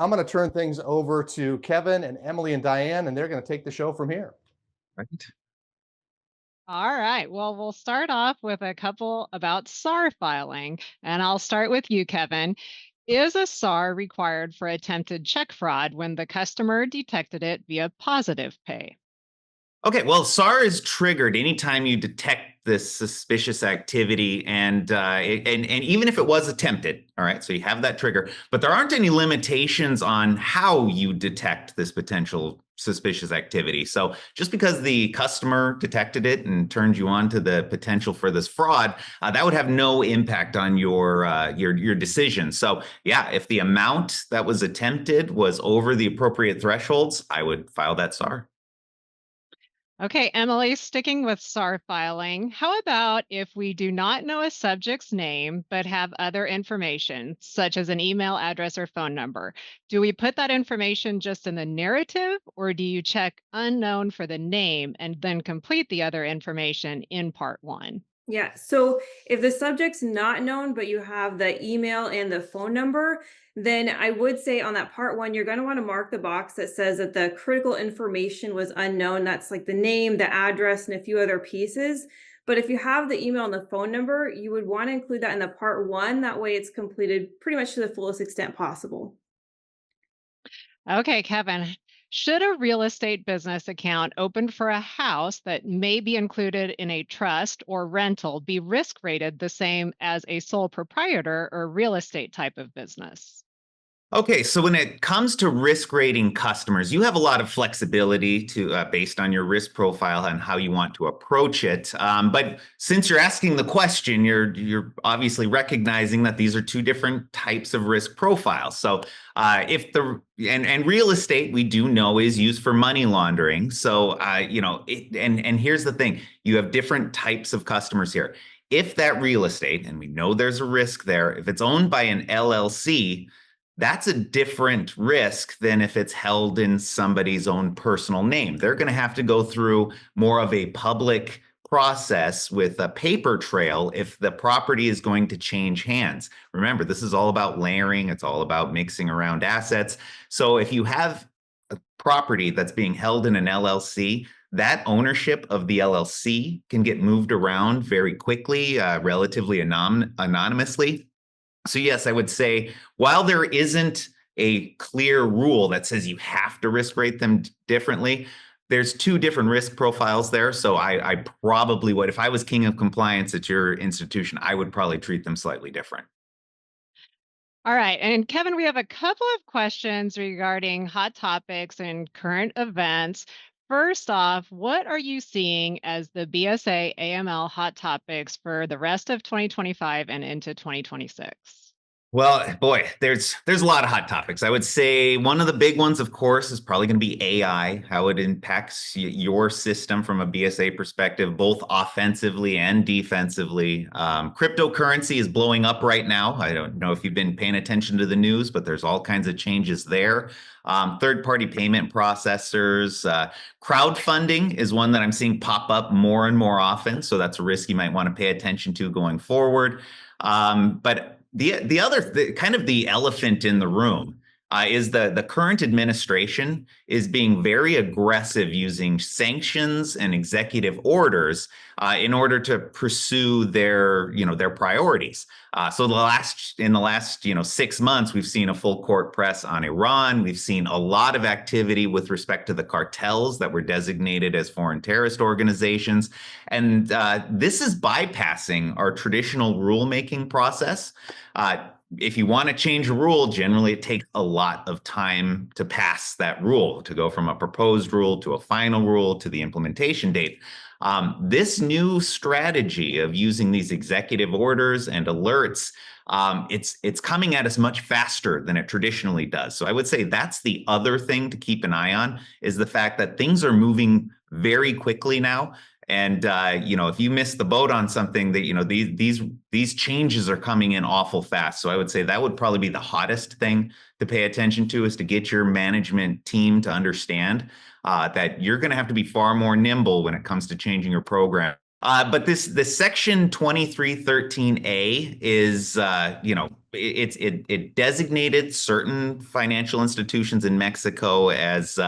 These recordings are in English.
I'm going to turn things over to Kevin and Emily and Diane, and they're going to take the show from here. Right. All right. Well, we'll start off with a couple about SAR filing, and I'll start with you, Kevin. Is a SAR required for attempted check fraud when the customer detected it via positive pay? Okay, well, SAR is triggered anytime you detect this suspicious activity, and even if it was attempted, all right. So you have that trigger, but there aren't any limitations on how you detect this potential suspicious activity. So just because the customer detected it and turned you on to the potential for this fraud, that would have no impact on your decision. So yeah, if the amount that was attempted was over the appropriate thresholds, I would file that SAR. Okay, Emily, sticking with SAR filing, how about if we do not know a subject's name but have other information, such as an email address or phone number? Do we put that information just in the narrative, or do you check unknown for the name and then complete the other information in part one? Yeah. So if the subject's not known, but you have the email and the phone number, then I would say on that part one, you're going to want to mark the box that says that the critical information was unknown. That's like the name, the address, and a few other pieces. But if you have the email and the phone number, you would want to include that in the part one. That way it's completed pretty much to the fullest extent possible. Okay, Kevin. Should a real estate business account opened for a house that may be included in a trust or rental be risk rated the same as a sole proprietor or real estate type of business? Okay, so when it comes to risk rating customers, you have a lot of flexibility to based on your risk profile and how you want to approach it. But since you're asking the question, you're obviously recognizing that these are two different types of risk profiles. So if the and real estate we do know is used for money laundering. So and here's the thing: you have different types of customers here. If that real estate, and we know there's a risk there, if it's owned by an LLC, that's a different risk than if it's held in somebody's own personal name. They're going to have to go through more of a public process with a paper trail if the property is going to change hands. Remember, this is all about layering, it's all about mixing around assets. So if you have a property that's being held in an LLC, that ownership of the LLC can get moved around very quickly, relatively anonymously. So yes, I would say while there isn't a clear rule that says you have to risk rate them differently, there's two different risk profiles there. So I probably would, if I was king of compliance at your institution, I would probably treat them slightly different. All right. And Kevin, we have a couple of questions regarding hot topics and current events. First off, what are you seeing as the BSA AML hot topics for the rest of 2025 and into 2026? Well, boy, there's a lot of hot topics. I would say one of the big ones, of course, is probably going to be AI, how it impacts your system from a BSA perspective, both offensively and defensively. Cryptocurrency is blowing up right now. I don't know if you've been paying attention to the news, but there's all kinds of changes there. Third-party payment processors, crowdfunding is one that I'm seeing pop up more and more often. So that's a risk you might want to pay attention to going forward. But the other kind of the elephant in the room is the current administration is being very aggressive using sanctions and executive orders in order to pursue their priorities. So in the last 6 months, we've seen a full court press on Iran. We've seen a lot of activity with respect to the cartels that were designated as foreign terrorist organizations, and this is bypassing our traditional rulemaking process. If you want to change a rule, generally it takes a lot of time to pass that rule, to go from a proposed rule to a final rule to the implementation date. This new strategy of using these executive orders and alerts, it's coming at us much faster than it traditionally does. So I would say that's the other thing to keep an eye on, is the fact that things are moving very quickly now. And if you miss the boat on something, that these changes are coming in awful fast. So I would say that would probably be the hottest thing to pay attention to, is to get your management team to understand that you're going to have to be far more nimble when it comes to changing your program. But this section 2313A is it designated certain financial institutions in Mexico as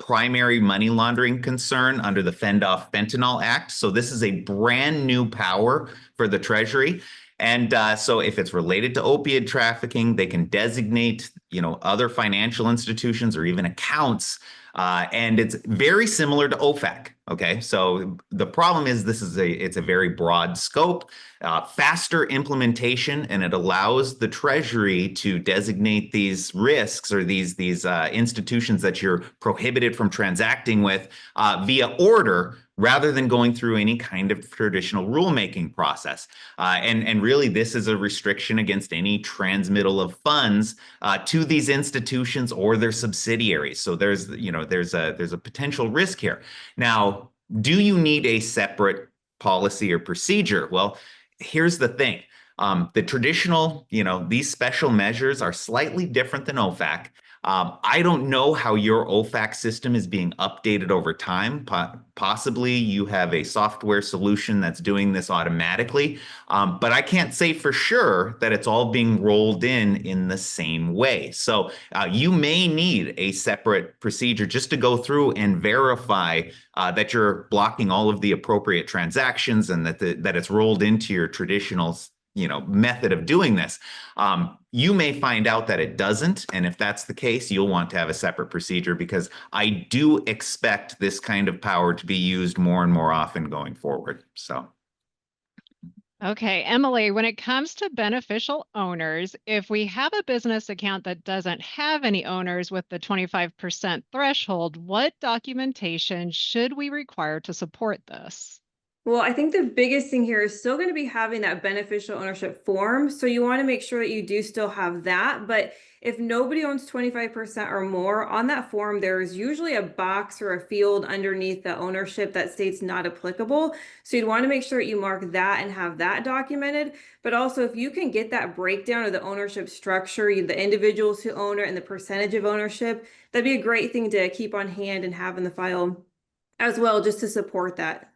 primary money laundering concern under the Fend-Off Fentanyl Act. So this is a brand new power for the Treasury. And so if it's related to opiate trafficking, they can designate, other financial institutions or even accounts. And it's very similar to OFAC. Okay, so the problem is it's a very broad scope, faster implementation, and it allows the Treasury to designate these risks or these institutions that you're prohibited from transacting with via order, rather than going through any kind of traditional rulemaking process. And really, this is a restriction against any transmittal of funds to these institutions or their subsidiaries. So there's a potential risk here. Now, do you need a separate policy or procedure? Well, here's the thing. The traditional, these special measures are slightly different than OFAC. I don't know how your OFAC system is being updated over time. Possibly you have a software solution that's doing this automatically, but I can't say for sure that it's all being rolled in the same way. So you may need a separate procedure just to go through and verify that you're blocking all of the appropriate transactions and that it's rolled into your traditional method of doing this. You may find out that it doesn't. And if that's the case, you'll want to have a separate procedure, because I do expect this kind of power to be used more and more often going forward. So. Okay, Emily, when it comes to beneficial owners, if we have a business account that doesn't have any owners with the 25% threshold, what documentation should we require to support this? Well, I think the biggest thing here is still going to be having that beneficial ownership form. So you want to make sure that you do still have that. But if nobody owns 25% or more on that form, there is usually a box or a field underneath the ownership that states not applicable. So you'd want to make sure that you mark that and have that documented. But also, if you can get that breakdown of the ownership structure, the individuals who own it and the percentage of ownership, that'd be a great thing to keep on hand and have in the file as well, just to support that.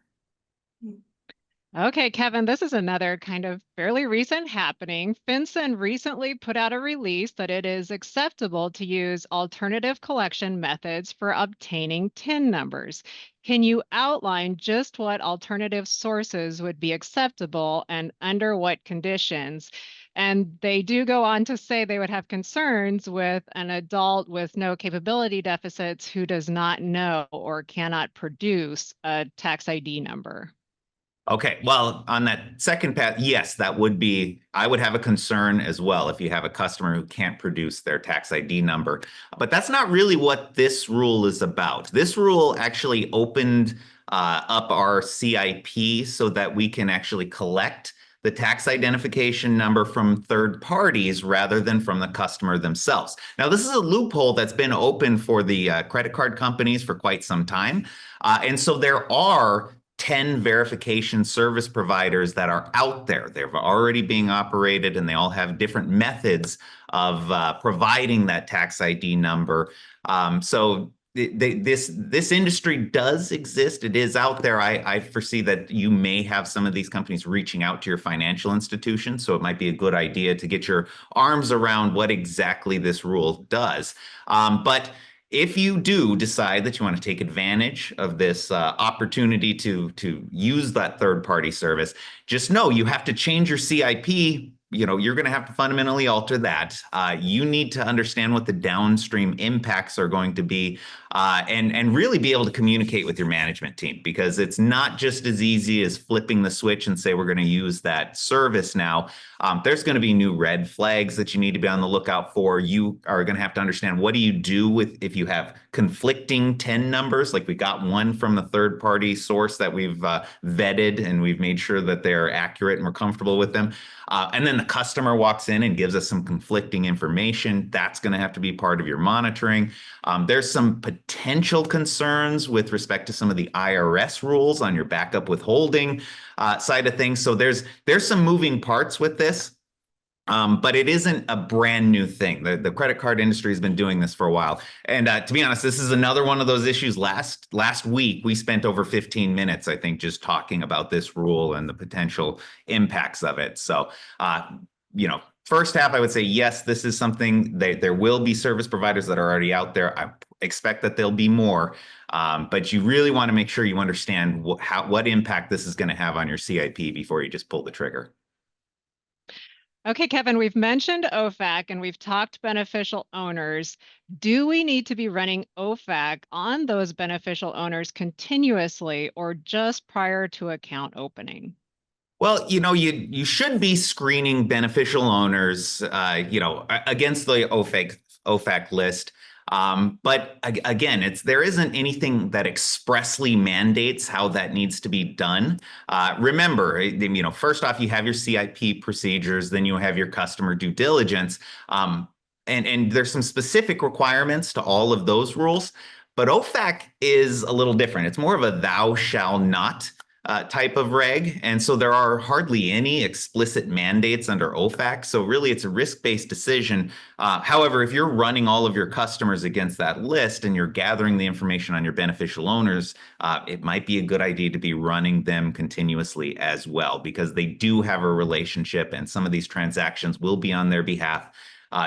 Okay, Kevin, this is another kind of fairly recent happening. FinCEN recently put out a release that it is acceptable to use alternative collection methods for obtaining TIN numbers. Can you outline just what alternative sources would be acceptable and under what conditions? And they do go on to say they would have concerns with an adult with no capability deficits who does not know or cannot produce a tax ID number. Okay, well, on that second path, yes, I would have a concern as well if you have a customer who can't produce their tax ID number. But that's not really what this rule is about. This rule actually opened up our CIP so that we can actually collect the tax identification number from third parties rather than from the customer themselves. Now, this is a loophole that's been open for the credit card companies for quite some time. And so there are 10 verification service providers that are out there. They're already being operated, and they all have different methods of providing that tax ID number. So this industry does exist. It is out there. I foresee that you may have some of these companies reaching out to your financial institution. So it might be a good idea to get your arms around what exactly this rule does. But if you do decide that you want to take advantage of this opportunity to use that third-party service, just know you have to change your CIP. You're going to have to fundamentally alter that. You need to understand what the downstream impacts are going to be, and really be able to communicate with your management team, because it's not just as easy as flipping the switch and say, we're going to use that service now. There's going to be new red flags that you need to be on the lookout for. You are going to have to understand, what do you do if you have conflicting TIN numbers? Like, we got one from the third party source that we've vetted and we've made sure that they're accurate and we're comfortable with them. And then the customer walks in and gives us some conflicting information. That's going to have to be part of your monitoring. There's some potential concerns with respect to some of the IRS rules on your backup withholding side of things. So there's some moving parts with this. But it isn't a brand new thing. The credit card industry has been doing this for a while. And to be honest, this is another one of those issues. Last week, we spent over 15 minutes, I think, just talking about this rule and the potential impacts of it. So, first half, I would say, yes, this is something there will be service providers that are already out there. I expect that there'll be more, but you really want to make sure you understand what impact this is going to have on your CIP before you just pull the trigger. Okay, Kevin, we've mentioned OFAC and we've talked beneficial owners. Do we need to be running OFAC on those beneficial owners continuously or just prior to account opening? Well, you should be screening beneficial owners, against the OFAC list. But again, there isn't anything that expressly mandates how that needs to be done. Remember, first off, you have your CIP procedures, then you have your customer due diligence. And there's some specific requirements to all of those rules. But OFAC is a little different. It's more of a thou shall not type of reg. And so there are hardly any explicit mandates under OFAC. So really it's a risk-based decision. However, if you're running all of your customers against that list and you're gathering the information on your beneficial owners, it might be a good idea to be running them continuously as well, because they do have a relationship and some of these transactions will be on their behalf.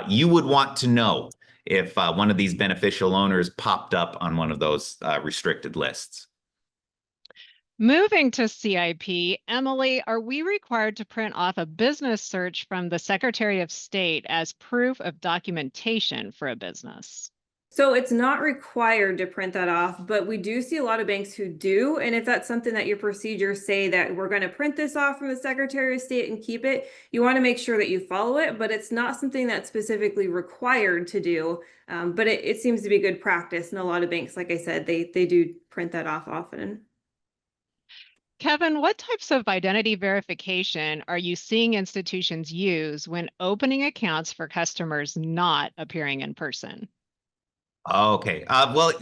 You would want to know if one of these beneficial owners popped up on one of those restricted lists. Moving to CIP, Emily, are we required to print off a business search from the Secretary of State as proof of documentation for a business? So it's not required to print that off, but we do see a lot of banks who do. And if that's something that your procedures say that we're going to print this off from the Secretary of State and keep it, you want to make sure that you follow it, but it's not something that's specifically required to do. But it seems to be good practice. And a lot of banks, like I said, they do print that off often. Kevin, what types of identity verification are you seeing institutions use when opening accounts for customers not appearing in person? Okay. Well,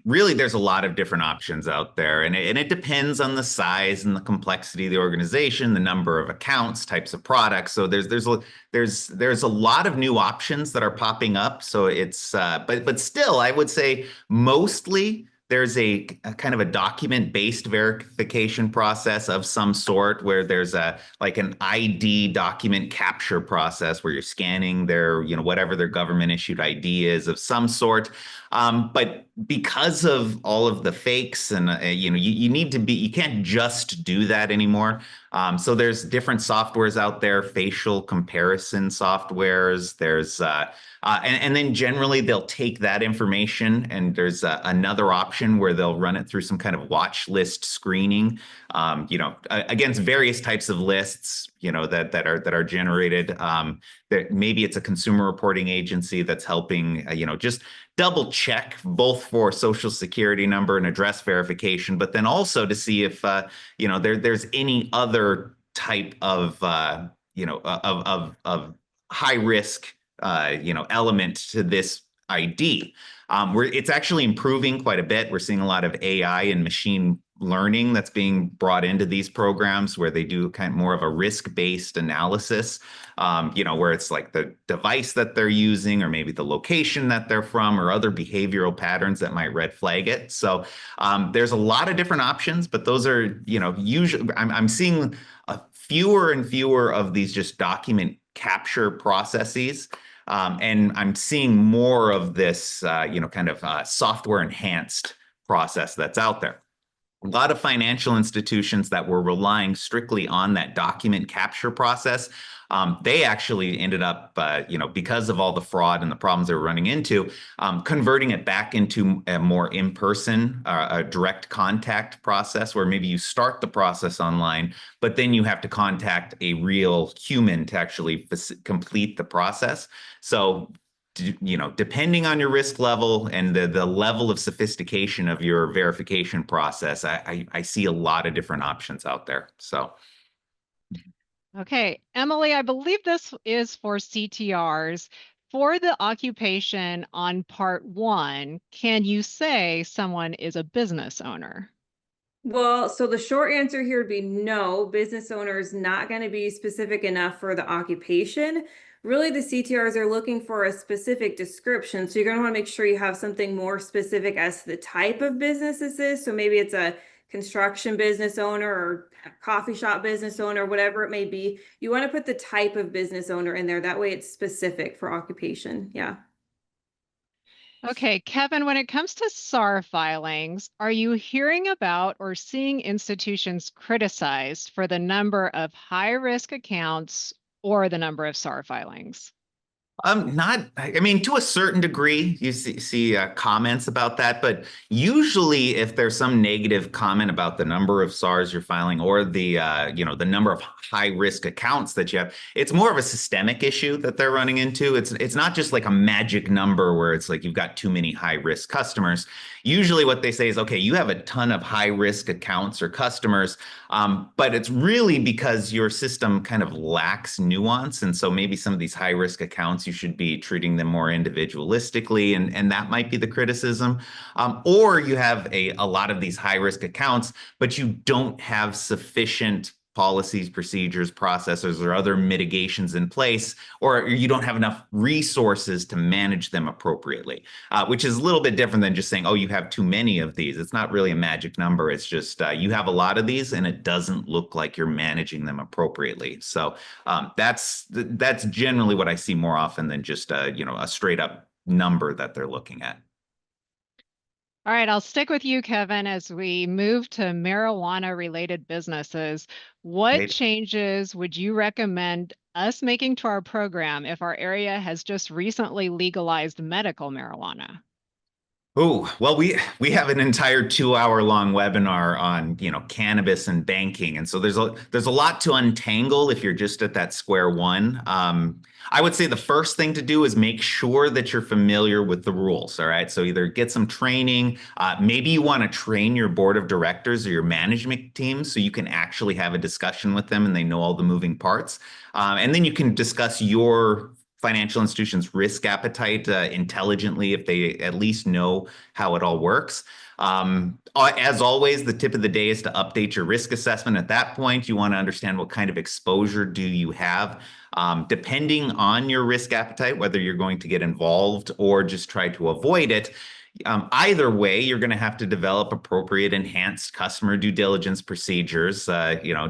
really, there's a lot of different options out there, and it depends on the size and the complexity of the organization, the number of accounts, types of products. So there's a lot of new options that are popping up. So it's but still, I would say mostly there's a kind of a document-based verification process of some sort where there's like an ID document capture process where you're scanning their, whatever their government issued ID is of some sort. But because of all of the fakes and, you can't just do that anymore. So there's different softwares out there, facial comparison softwares. There's and then generally they'll take that information and there's another option where they'll run it through some kind of watch list screening, against various types of lists, that are generated. That maybe it's a consumer reporting agency that's helping, just double check both for social security number and address verification, but then also to see if, there's any other type of, of high risk, element to this ID. It's actually improving quite a bit. We're seeing a lot of AI and machine learning that's being brought into these programs where they do kind of more of a risk-based analysis, where it's like the device that they're using or maybe the location that they're from or other behavioral patterns that might red flag it. So there's a lot of different options, but those are, usually I'm seeing fewer and fewer of these just document capture processes. And I'm seeing more of this, kind of software enhanced process that's out there. A lot of financial institutions that were relying strictly on that document capture process, they actually ended up, because of all the fraud and the problems they were running into, converting it back into a more in-person, a direct contact process where maybe you start the process online, but then you have to contact a real human to actually complete the process. So depending on your risk level and the level of sophistication of your verification process, I see a lot of different options out there. So. Okay, Emily, I believe this is for CTRs. For the occupation on part 1, can you say someone is a business owner? Well, so the short answer here would be no. Business owner is not going to be specific enough for the occupation. Really, the CTRs are looking for a specific description. So you're going to want to make sure you have something more specific as to the type of business this is. So maybe it's a construction business owner or coffee shop business owner, whatever it may be. You want to put the type of business owner in there. That way it's specific for occupation. Yeah. Okay, Kevin, when it comes to SAR filings, are you hearing about or seeing institutions criticized for the number of high-risk accounts or the number of SAR filings? I mean, to a certain degree, you see comments about that, but usually if there's some negative comment about the number of SARs you're filing or the, the number of high risk accounts that you have, it's more of a systemic issue that they're running into. It's not just like a magic number where it's like you've got too many high risk customers. Usually what they say is, okay, you have a ton of high risk accounts or customers, but it's really because your system kind of lacks nuance. And so maybe some of these high risk accounts, you should be treating them more individualistically. And that might be the criticism. Or you have a lot of these high risk accounts, but you don't have sufficient policies, procedures, processes, or other mitigations in place, or you don't have enough resources to manage them appropriately, which is a little bit different than just saying, oh, you have too many of these. It's not really a magic number. It's just you have a lot of these and it doesn't look like you're managing them appropriately. So that's generally what I see more often than just a straight up number that they're looking at. All right, I'll stick with you, Kevin, as we move to marijuana-related businesses. What Right. changes would you recommend us making to our program if our area has just recently legalized medical marijuana? Oh, well, we have an entire 2 hour long webinar on, cannabis and banking. And so there's a lot to untangle if you're just at that square one. I would say the first thing to do is make sure that you're familiar with the rules. All right. So either get some training, maybe you want to train your board of directors or your management team so you can actually have a discussion with them and they know all the moving parts. And then you can discuss your financial institutions' risk appetite intelligently if they at least know how it all works. As always, the tip of the day is to update your risk assessment. At that point, you want to understand what kind of exposure do you have. Depending on your risk appetite, whether you're going to get involved or just try to avoid it, either way, you're going to have to develop appropriate enhanced customer due diligence procedures.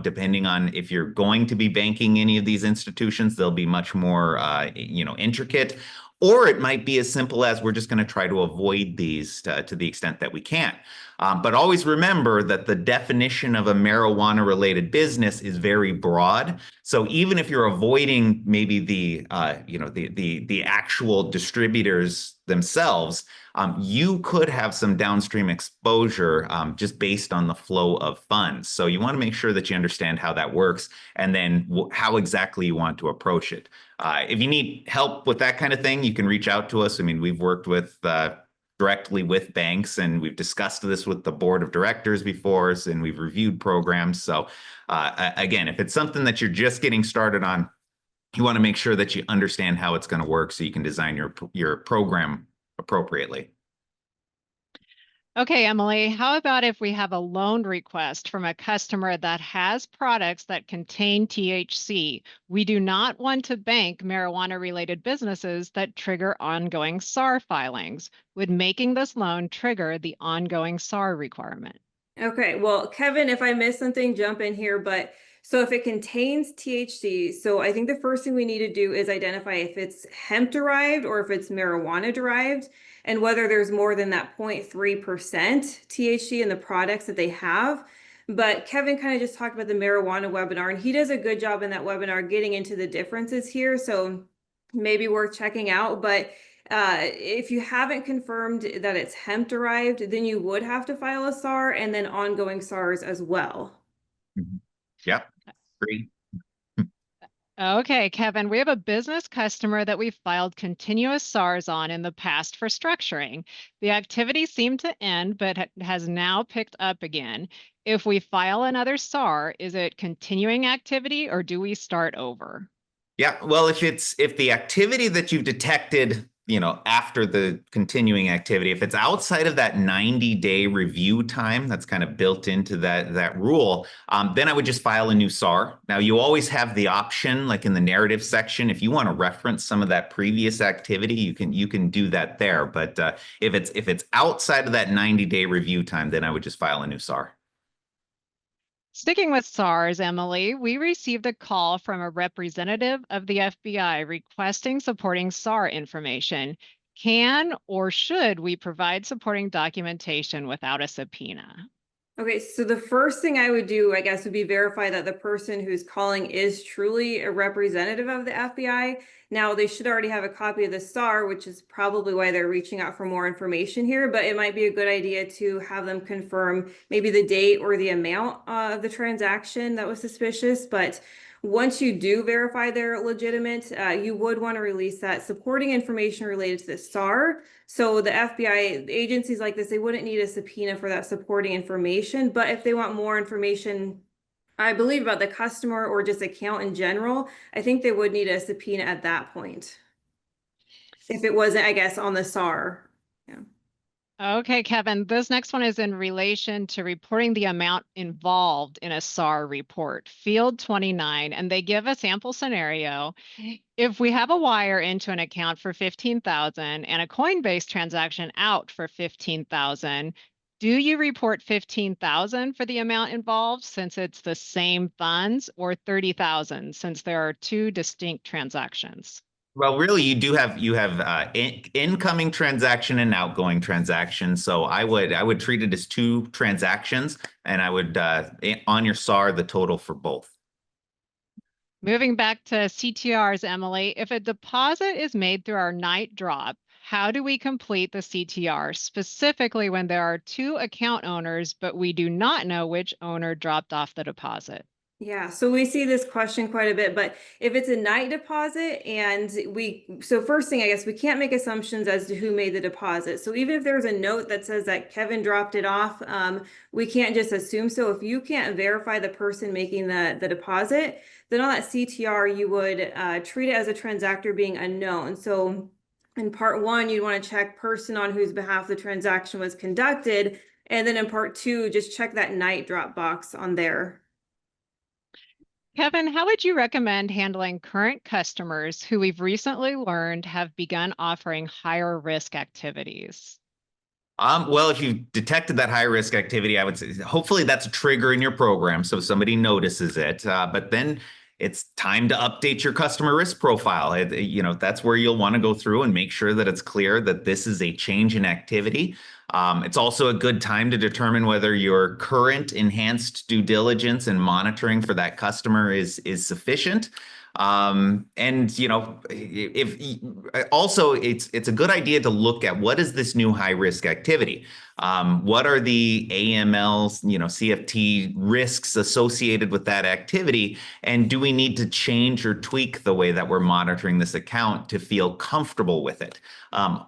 Depending on if you're going to be banking any of these institutions, they'll be much more, intricate. Or it might be as simple as we're just going to try to avoid these to the extent that we can. But always remember that the definition of a marijuana-related business is very broad. So even if you're avoiding maybe the actual distributors themselves, you could have some downstream exposure just based on the flow of funds. So you want to make sure that you understand how that works and then how exactly you want to approach it. If you need help with that kind of thing, you can reach out to us. I mean, we've worked with directly with banks and we've discussed this with the board of directors before and we've reviewed programs. So again, if it's something that you're just getting started on, you want to make sure that you understand how it's going to work so you can design your program appropriately. Okay, Emily, how about if we have a loan request from a customer that has products that contain THC? We do not want to bank marijuana-related businesses that trigger ongoing SAR filings. Would making this loan trigger the ongoing SAR requirement? Okay, well, Kevin, if I missed something, jump in here. But so if it contains THC, so I think the first thing we need to do is identify if it's hemp derived or if it's marijuana derived, and whether there's more than that 0.3% THC in the products that they have. But Kevin kind of just talked about the marijuana webinar, and he does a good job in that webinar getting into the differences here. So maybe worth checking out. But if you haven't confirmed that it's hemp derived, then you would have to file a SAR and then ongoing SARs as well. Yep, great. Okay, Kevin, we have a business customer that we filed continuous SARs on in the past for structuring. The activity seemed to end, but has now picked up again. If we file another SAR, is it continuing activity or do we start over? Yeah, well, if the activity that you've detected, after the continuing activity, if it's outside of that 90-day review time, that's kind of built into that rule, then I would just file a new SAR. Now, you always have the option, like in the narrative section, if you want to reference some of that previous activity, you can do that there. But if it's outside of that 90-day review time, then I would just file a new SAR. Sticking with SARS, Emily, we received a call from a representative of the FBI requesting supporting SAR information. Can or should we provide supporting documentation without a subpoena? Okay, so the first thing I would do, I guess, would be verify that the person who's calling is truly a representative of the FBI. Now, they should already have a copy of the SAR, which is probably why they're reaching out for more information here, but it might be a good idea to have them confirm maybe the date or the amount of the transaction that was suspicious. But once you do verify they're legitimate, you would want to release that supporting information related to the SAR. So the FBI agencies like this, they wouldn't need a subpoena for that supporting information. But if they want more information, I believe, about the customer or just account in general, I think they would need a subpoena at that point. If it wasn't, I guess, on the SAR. Yeah. Okay, Kevin, this next one is in relation to reporting the amount involved in a SAR report, field 29, and they give a sample scenario. If we have a wire into an account for 15,000 and a Coinbase transaction out for 15,000, do you report 15,000 for the amount involved since it's the same funds, or 30,000 since there are two distinct transactions? Well, really, you have incoming transaction and outgoing transaction. So I would treat it as two transactions, and I would on your SAR the total for both. Moving back to CTRs, Emily, if a deposit is made through our night drop, how do we complete the CTR, specifically when there are two account owners, but we do not know which owner dropped off the deposit? Yeah, so we see this question quite a bit, but if it's a night deposit and so first thing, I guess we can't make assumptions as to who made the deposit. So even if there's a note that says that Kevin dropped it off, we can't just assume so. If you can't verify the person making the deposit, then on that CTR, you would treat it as a transactor being unknown. So in part one, you'd want to check person on whose behalf the transaction was conducted. And then in part two, just check that night drop box on there. Kevin, how would you recommend handling current customers who we've recently learned have begun offering higher risk activities? Well, if you detected that high risk activity, I would say hopefully that's a trigger in your program, so somebody notices it. But then it's time to update your customer risk profile. That's where you'll want to go through and make sure that it's clear that this is a change in activity. It's also a good time to determine whether your current enhanced due diligence and monitoring for that customer is sufficient. If also it's a good idea to look at what is this new high risk activity. What are the AML, CFT risks associated with that activity? And do we need to change or tweak the way that we're monitoring this account to feel comfortable with it?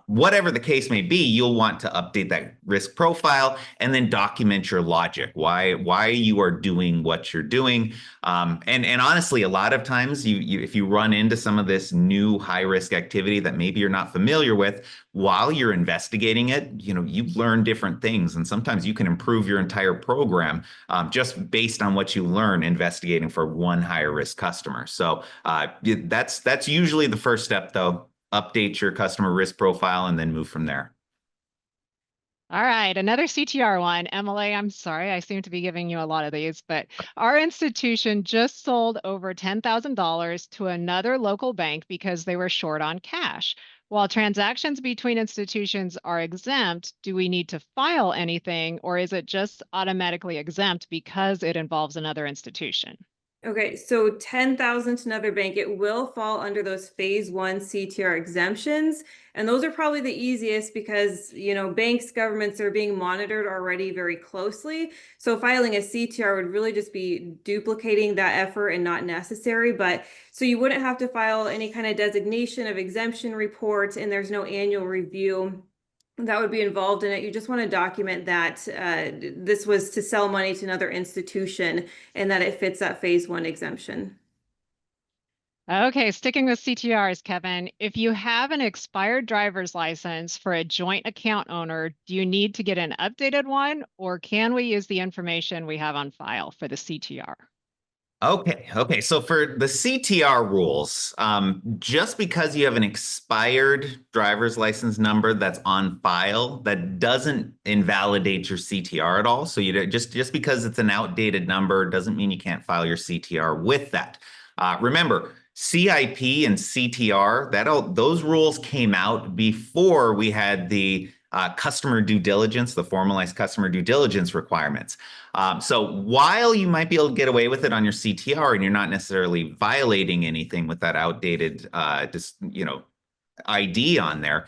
Whatever the case may be, you'll want to update that risk profile and then document your logic, why you are doing what you're doing. And honestly, a lot of times if you run into some of this new high risk activity that maybe you're not familiar with, while you're investigating it, you've learned different things, and sometimes you can improve your entire program just based on what you learn investigating for one higher risk customer. So that's usually the first step, though. Update your customer risk profile and then move from there. All right, another CTR one. Emily, I'm sorry, I seem to be giving you a lot of these, but our institution just sold over $10,000 to another local bank because they were short on cash. While transactions between institutions are exempt, do we need to file anything, or is it just automatically exempt because it involves another institution? Okay, so 10,000 to another bank, it will fall under those phase one CTR exemptions. And those are probably the easiest because, banks, governments are being monitored already very closely. So filing a CTR would really just be duplicating that effort and not necessary. But so you wouldn't have to file any kind of designation of exemption reports, and there's no annual review that would be involved in it. You just want to document that this was to sell money to another institution and that it fits that phase one exemption. Okay, sticking with CTRs, Kevin, if you have an expired driver's license for a joint account owner, do you need to get an updated one, or can we use the information we have on file for the CTR? Okay. So for the CTR rules, just because you have an expired driver's license number that's on file, that doesn't invalidate your CTR at all. So you just because it's an outdated number doesn't mean you can't file your CTR with that. Remember, CIP and CTR, those rules came out before we had the customer due diligence, the formalized customer due diligence requirements. So while you might be able to get away with it on your CTR and you're not necessarily violating anything with that outdated, ID on there,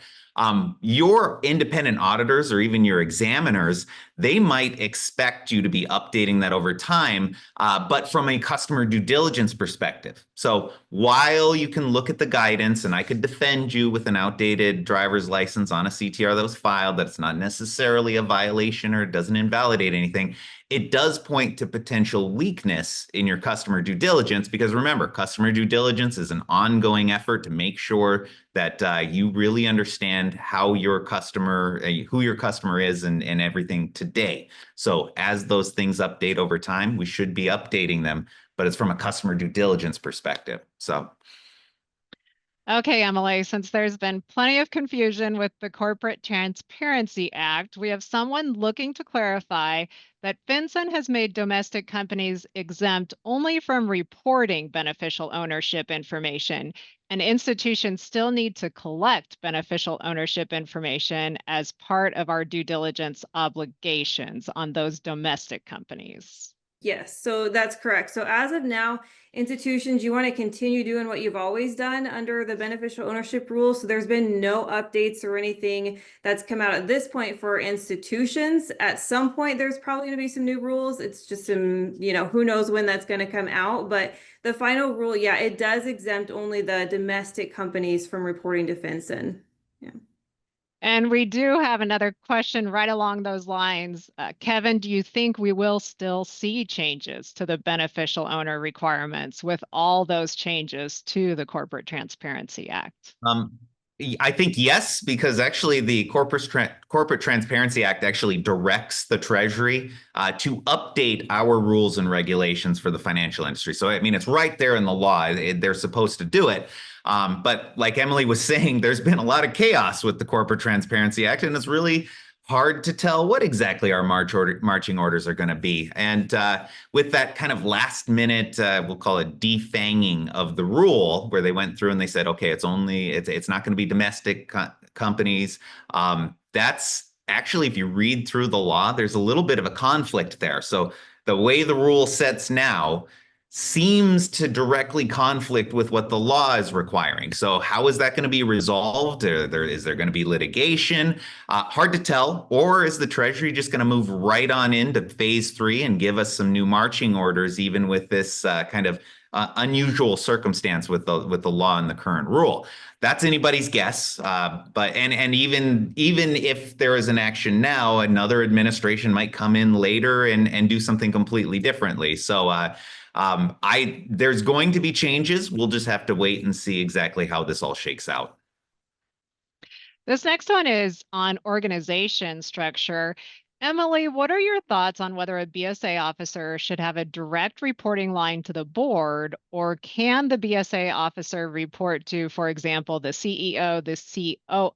your independent auditors or even your examiners, they might expect you to be updating that over time, but from a customer due diligence perspective. So while you can look at the guidance and I could defend you with an outdated driver's license on a CTR that was filed, that's not necessarily a violation or doesn't invalidate anything, it does point to potential weakness in your customer due diligence, because remember, customer due diligence is an ongoing effort to make sure that you really understand how your customer, who your customer is and everything today. So as those things update over time, we should be updating them, but it's from a customer due diligence perspective. So. Okay, Emily, since there's been plenty of confusion with the Corporate Transparency Act, we have someone looking to clarify that FinCEN has made domestic companies exempt only from reporting beneficial ownership information, and institutions still need to collect beneficial ownership information as part of our due diligence obligations on those domestic companies. Yes, so that's correct. So as of now, institutions, you want to continue doing what you've always done under the beneficial ownership rules. So there's been no updates or anything that's come out at this point for institutions. At some point, there's probably going to be some new rules. It's just some, who knows when that's going to come out. But the final rule, yeah, it does exempt only the domestic companies from reporting to FinCEN. Yeah. And we do have another question right along those lines. Kevin, do you think we will still see changes to the beneficial owner requirements with all those changes to the Corporate Transparency Act? I think yes, because actually the Corporate Transparency Act actually directs the Treasury to update our rules and regulations for the financial industry. So, I mean, it's right there in the law. They're supposed to do it. But like Emily was saying, there's been a lot of chaos with the Corporate Transparency Act, and it's really hard to tell what exactly our marching orders are going to be. And with that kind of last minute, we'll call it defanging of the rule, where they went through and they said, okay, it's not going to be domestic companies. That's actually, if you read through the law, there's a little bit of a conflict there. So the way the rule sets now seems to directly conflict with what the law is requiring. So how is that going to be resolved? Is there going to be litigation? Hard to tell. Or is the Treasury just going to move right on into phase 3 and give us some new marching orders, even with this kind of unusual circumstance with the law and the current rule? That's anybody's guess. But even if there is an action now, another administration might come in later and do something completely differently. So there's going to be changes. We'll just have to wait and see exactly how this all shakes out. This next one is on organization structure. Emily, what are your thoughts on whether a BSA officer should have a direct reporting line to the board, or can the BSA officer report to, for example, the CEO, the CCO,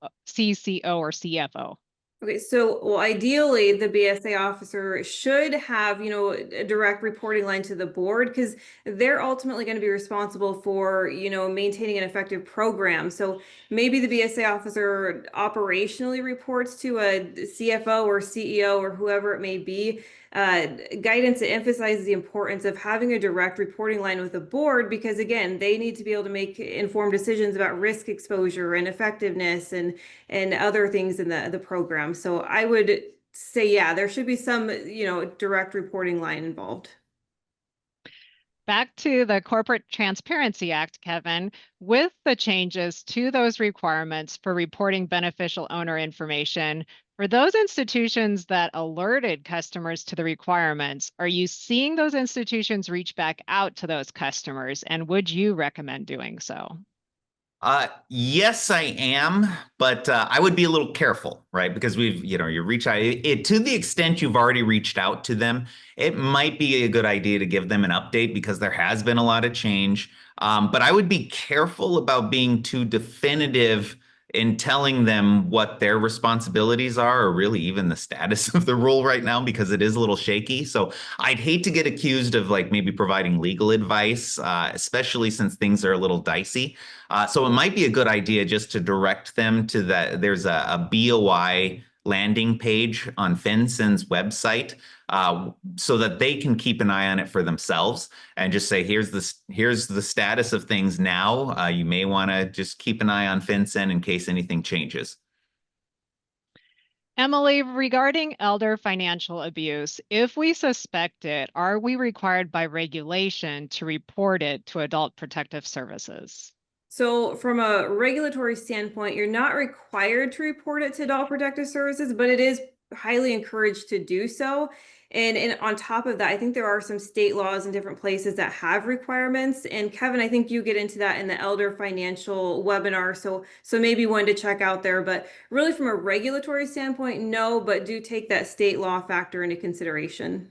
or CFO? Okay, so ideally the BSA officer should have, a direct reporting line to the board, because they're ultimately going to be responsible for, maintaining an effective program. So maybe the BSA officer operationally reports to a CFO or CEO or whoever it may be. Guidance that emphasizes the importance of having a direct reporting line with the board, because again, they need to be able to make informed decisions about risk exposure and effectiveness and other things in the program. So I would say, yeah, there should be some, direct reporting line involved. Back to the Corporate Transparency Act, Kevin, with the changes to those requirements for reporting beneficial owner information, for those institutions that alerted customers to the requirements, are you seeing those institutions reach back out to those customers, and would you recommend doing so? Yes, I am, but I would be a little careful, right? Because you reach out to the extent you've already reached out to them, it might be a good idea to give them an update because there has been a lot of change. But I would be careful about being too definitive in telling them what their responsibilities are, or really even the status of the role right now, because it is a little shaky. So I'd hate to get accused of like maybe providing legal advice, especially since things are a little dicey. So it might be a good idea just to direct them to that. There's a BOI landing page on FinCEN's website, so that they can keep an eye on it for themselves and just say, here's the status of things now. You may want to just keep an eye on FinCEN in case anything changes. Emily, regarding elder financial abuse, if we suspect it, are we required by regulation to report it to Adult Protective Services? So from a regulatory standpoint, you're not required to report it to Adult Protective Services, but it is highly encouraged to do so. And on top of that, I think there are some state laws in different places that have requirements. And Kevin, I think you get into that in the elder financial webinar. So maybe one to check out there. But really from a regulatory standpoint, no, but do take that state law factor into consideration.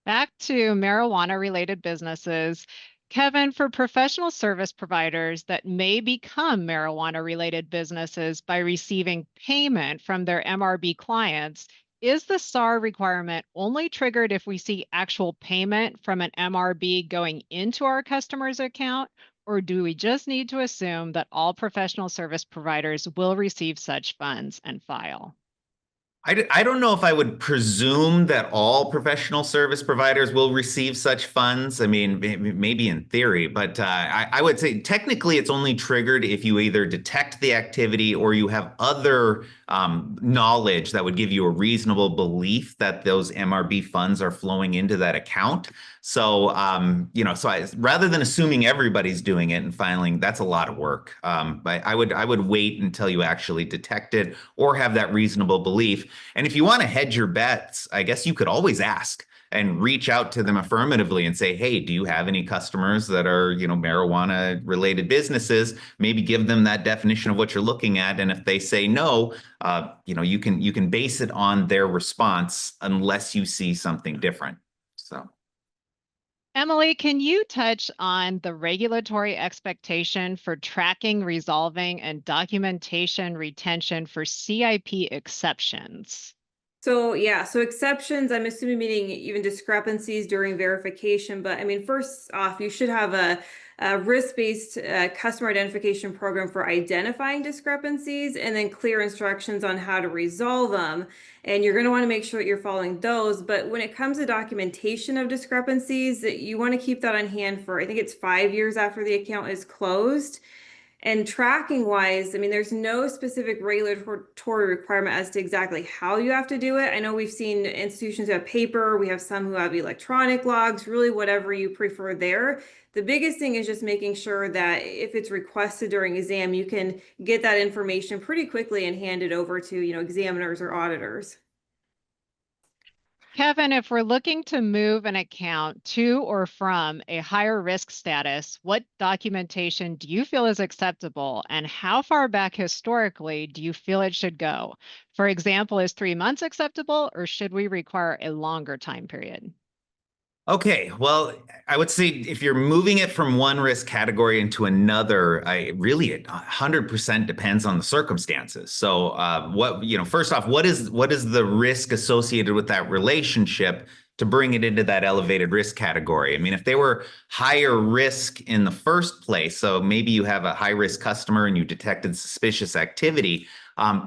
Back to marijuana-related businesses. Kevin, for professional service providers that may become marijuana-related businesses by receiving payment from their MRB clients, is the SAR requirement only triggered if we see actual payment from an MRB going into our customer's account, or do we just need to assume that all professional service providers will receive such funds and file? I don't know if I would presume that all professional service providers will receive such funds. I mean, maybe in theory, but I would say technically it's only triggered if you either detect the activity or you have other knowledge that would give you a reasonable belief that those MRB funds are flowing into that account. So, rather than assuming everybody's doing it and filing, that's a lot of work. But I would wait until you actually detect it or have that reasonable belief. And if you want to hedge your bets, I guess you could always ask and reach out to them affirmatively and say, hey, do you have any customers that are, marijuana related businesses? Maybe give them that definition of what you're looking at. And if they say no, you can base it on their response unless you see something different. So. Emily, can you touch on the regulatory expectation for tracking, resolving, and documentation retention for CIP exceptions? So yeah, so exceptions, I'm assuming meaning even discrepancies during verification. But I mean, first off, you should have a risk-based customer identification program for identifying discrepancies and then clear instructions on how to resolve them. And you're going to want to make sure that you're following those. But when it comes to documentation of discrepancies, you want to keep that on hand for, I think it's 5 years after the account is closed. And tracking wise, I mean, there's no specific regulatory requirement as to exactly how you have to do it. I know we've seen institutions who have paper, we have some who have electronic logs, really whatever you prefer there. The biggest thing is just making sure that if it's requested during exam, you can get that information pretty quickly and hand it over to, examiners or auditors. Kevin, if we're looking to move an account to or from a higher risk status, what documentation do you feel is acceptable, and how far back historically do you feel it should go? For example, is 3 months acceptable, or should we require a longer time period? Okay, well, I would say if you're moving it from one risk category into another, it 100% depends on the circumstances. So, first off, what is the risk associated with that relationship to bring it into that elevated risk category? I mean, if they were higher risk in the first place, so maybe you have a high risk customer and you detected suspicious activity,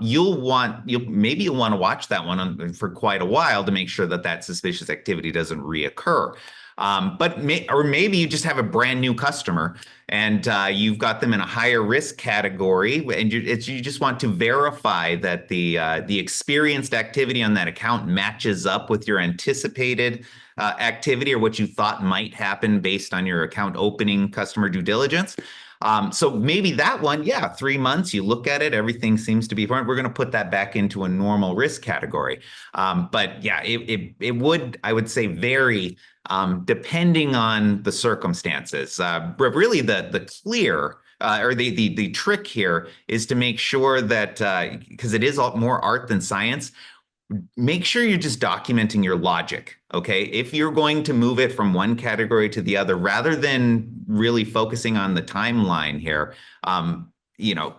you'll want to watch that one for quite a while to make sure that suspicious activity doesn't reoccur. Maybe you just have a brand new customer and you've got them in a higher risk category, and you just want to verify that the experienced activity on that account matches up with your anticipated activity or what you thought might happen based on your account opening customer due diligence. So maybe that one, 3 months, you look at it, everything seems to be fine. We're going to put that back into a normal risk category. It would, I would say, vary depending on the circumstances. Really, the clear or the trick here is to make sure that because it is more art than science, make sure you're just documenting your logic. Okay. If you're going to move it from one category to the other, rather than really focusing on the timeline here,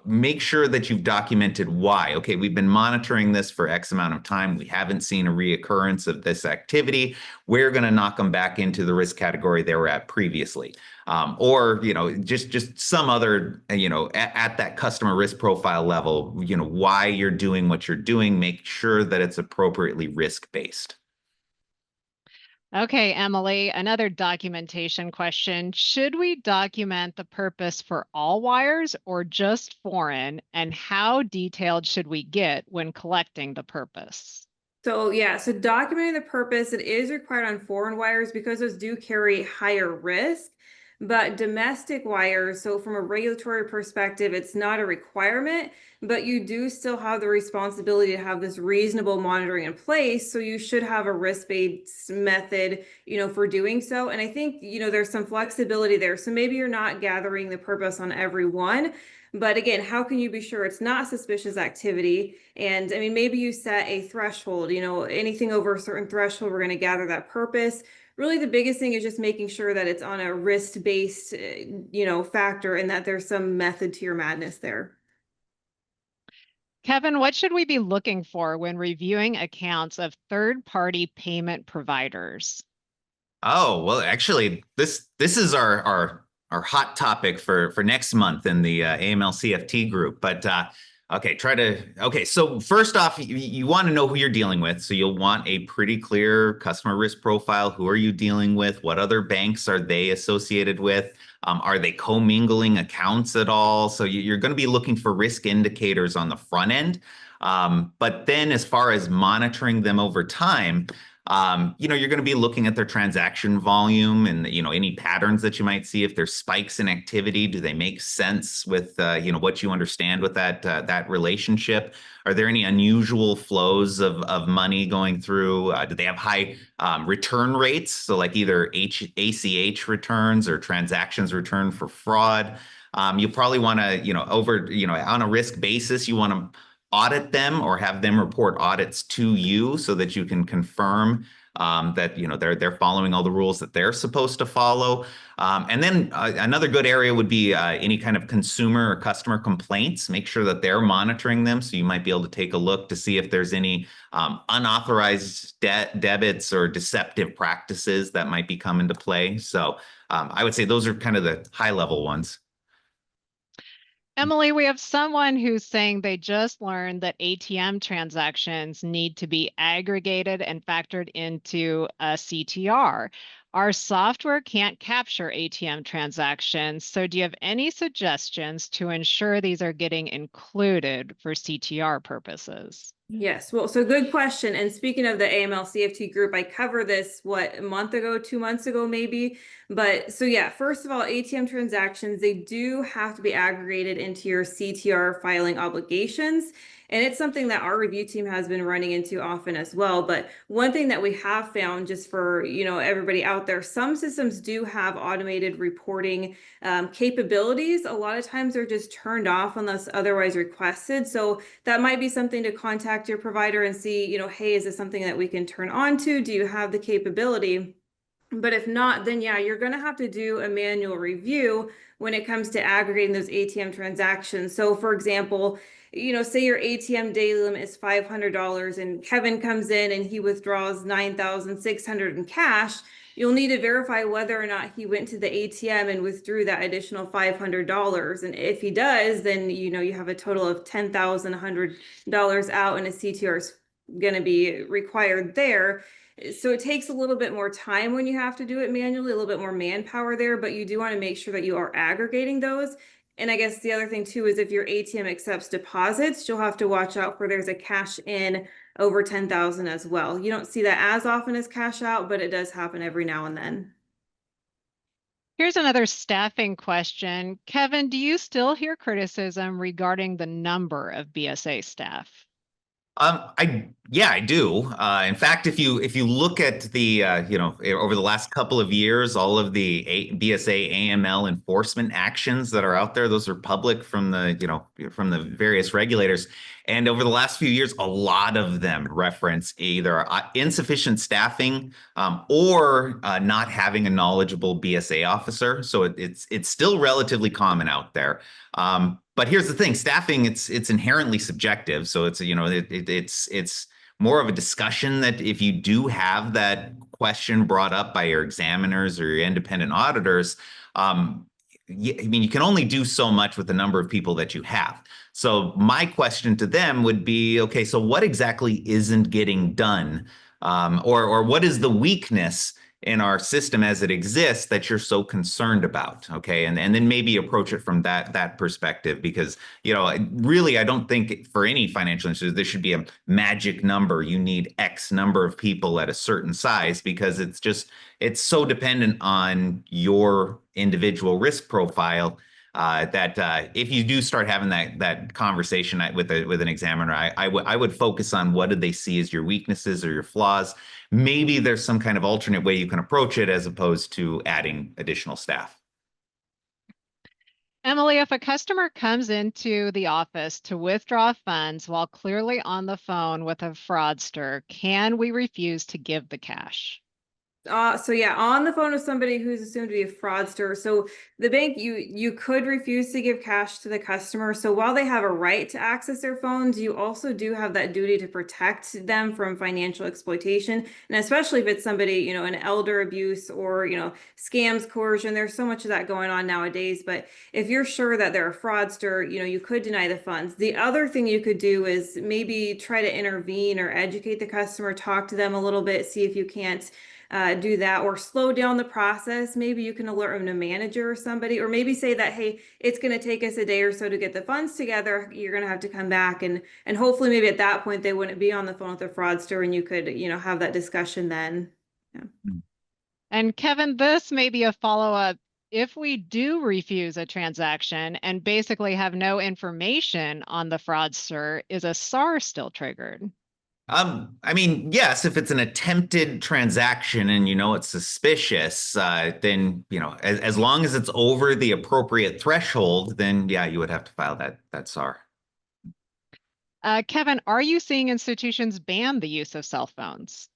make sure that you've documented why. Okay, we've been monitoring this for X amount of time. We haven't seen a reoccurrence of this activity. We're going to knock them back into the risk category they were at previously. Or just some other, at that customer risk profile level, why you're doing what you're doing, make sure that it's appropriately risk-based. Okay, Emily, another documentation question. Should we document the purpose for all wires or just foreign? And how detailed should we get when collecting the purpose? So yeah, so documenting the purpose, it is required on foreign wires because those do carry higher risk. But domestic wires, so from a regulatory perspective, it's not a requirement, but you do still have the responsibility to have this reasonable monitoring in place. So you should have a risk-based method, for doing so. And I think, there's some flexibility there. So maybe you're not gathering the purpose on every one. But again, how can you be sure it's not suspicious activity? And I mean, maybe you set a threshold, anything over a certain threshold, we're going to gather that purpose. Really, the biggest thing is just making sure that it's on a risk-based, factor and that there's some method to your madness there. Kevin, what should we be looking for when reviewing accounts of third-party payment providers? Oh, well, actually, this is our hot topic for next month in the AML CFT group. But okay, so first off, you want to know who you're dealing with. So you'll want a pretty clear customer risk profile. Who are you dealing with? What other banks are they associated with? Are they commingling accounts at all? So you're going to be looking for risk indicators on the front end. But then as far as monitoring them over time, you're going to be looking at their transaction volume and, any patterns that you might see. If there's spikes in activity, do they make sense with, what you understand with that relationship? Are there any unusual flows of money going through? Do they have high return rates? So like either ACH returns or transactions returned for fraud. You probably want to, on a risk basis, you want to audit them or have them report audits to you so that you can confirm that they're following all the rules that they're supposed to follow. And then another good area would be any kind of consumer or customer complaints. Make sure that they're monitoring them. So you might be able to take a look to see if there's any unauthorized debits or deceptive practices that might be come into play. So I would say those are kind of the high level ones. Emily, we have someone who's saying they just learned that ATM transactions need to be aggregated and factored into a CTR. Our software can't capture ATM transactions, so do you have any suggestions to ensure these are getting included for CTR purposes? Yes, well, so good question. And speaking of the AML CFT group, I covered this, a month ago, 2 months ago, maybe. But so yeah, first of all, ATM transactions, they do have to be aggregated into your CTR filing obligations. And it's something that our review team has been running into often as well. But one thing that we have found, just for everybody out there, some systems do have automated reporting capabilities. A lot of times they're just turned off unless otherwise requested. So that might be something to contact your provider and see, hey, is this something that we can turn on to? Do you have the capability? But if not, then yeah, you're going to have to do a manual review when it comes to aggregating those ATM transactions. So for example, say your ATM daily limit is $500 and Kevin comes in and he withdraws $9,600 in cash. You'll need to verify whether or not he went to the ATM and withdrew that additional $500. And if he does, then you have a total of $10,100 out, and a CTR is going to be required there. So it takes a little bit more time when you have to do it manually, a little bit more manpower there, but you do want to make sure that you are aggregating those. And I guess the other thing too is if your ATM accepts deposits, you'll have to watch out for there's a cash in over 10,000 as well. You don't see that as often as cash out, but it does happen every now and then. Here's another staffing question. Kevin, do you still hear criticism regarding the number of BSA staff? I do. In fact, if you look at the over the last couple of years, all of the BSA AML enforcement actions that are out there, those are public from the various regulators. And over the last few years, a lot of them reference either insufficient staffing or not having a knowledgeable BSA officer. So it's still relatively common out there. But here's the thing: staffing, it's inherently subjective. So it's more of a discussion that if you do have that question brought up by your examiners or your independent auditors, I mean, you can only do so much with the number of people that you have. So my question to them would be, okay, so what exactly isn't getting done? Or what is the weakness in our system as it exists that you're so concerned about? Okay, and then maybe approach it from that perspective, because really, I don't think for any financial institution there should be a magic number. You need X number of people at a certain size, because it's so dependent on your individual risk profile. That if you do start having that conversation with an examiner, I would focus on what do they see as your weaknesses or your flaws. Maybe there's some kind of alternate way you can approach it as opposed to adding additional staff. Emily, if a customer comes into the office to withdraw funds while clearly on the phone with a fraudster, can we refuse to give the cash? So yeah, on the phone with somebody who's assumed to be a fraudster. So the bank, you could refuse to give cash to the customer. So while they have a right to access their phones, you also do have that duty to protect them from financial exploitation. And especially if it's somebody, an elder abuse or, scams, coercion, there's so much of that going on nowadays. But if you're sure that they're a fraudster, you could deny the funds. The other thing you could do is maybe try to intervene or educate the customer, talk to them a little bit, see if you can't do that, or slow down the process. Maybe you can alert them to a manager or somebody, or maybe say that, hey, it's going to take us a day or so to get the funds together. You're going to have to come back, and hopefully maybe at that point they wouldn't be on the phone with the fraudster, and you could have that discussion then. Yeah. And Kevin, this may be a follow-up. If we do refuse a transaction and basically have no information on the fraudster, is a SAR still triggered? I mean, yes, if it's an attempted transaction and it's suspicious, then as long as it's over the appropriate threshold, then yeah, you would have to file that SAR. Kevin, are you seeing institutions ban the use of cell phones?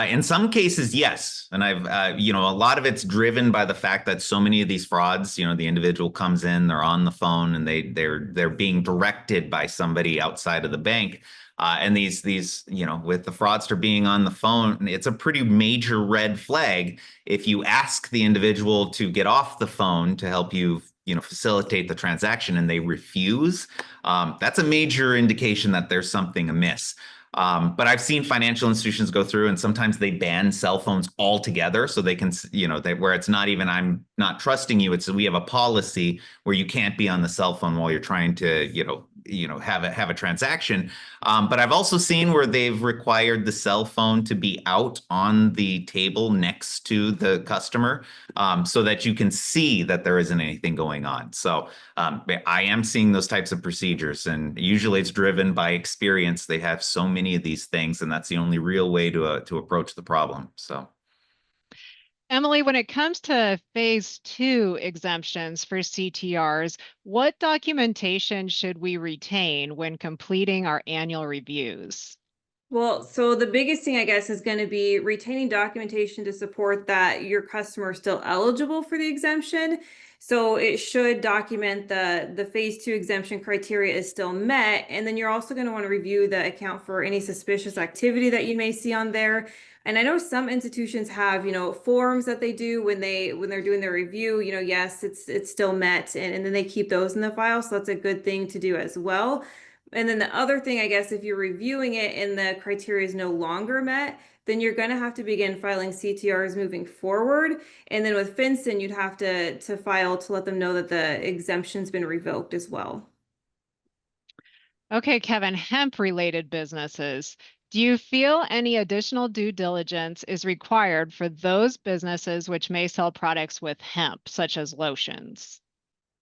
In some cases, yes. And I've, a lot of it's driven by the fact that so many of these frauds, the individual comes in, they're on the phone, and they're being directed by somebody outside of the bank. And these, with the fraudster being on the phone, it's a pretty major red flag if you ask the individual to get off the phone to help you, facilitate the transaction, and they refuse. That's a major indication that there's something amiss. But I've seen financial institutions go through, and sometimes they ban cell phones altogether, so they can, where it's not even I'm not trusting you. It's we have a policy where you can't be on the cell phone while you're trying to, have a transaction. But I've also seen where they've required the cell phone to be out on the table next to the customer, so that you can see that there isn't anything going on. So I am seeing those types of procedures, and usually it's driven by experience. They have so many of these things, and that's the only real way to approach the problem. So. Emily, when it comes to phase 2 exemptions for CTRs, what documentation should we retain when completing our annual reviews? Well, so the biggest thing, I guess, is going to be retaining documentation to support that your customer is still eligible for the exemption. So it should document the phase 2 exemption criteria is still met. And then you're also going to want to review the account for any suspicious activity that you may see on there. And I know some institutions have, forms that they do when they're doing their review, yes, it's still met, and then they keep those in the file. So that's a good thing to do as well. And then the other thing, I guess, if you're reviewing it and the criteria is no longer met, then you're going to have to begin filing CTRs moving forward. And then with FinCEN, you'd have to file to let them know that the exemption's been revoked as well. Okay, Kevin, hemp-related businesses. Do you feel any additional due diligence is required for those businesses which may sell products with hemp, such as lotions?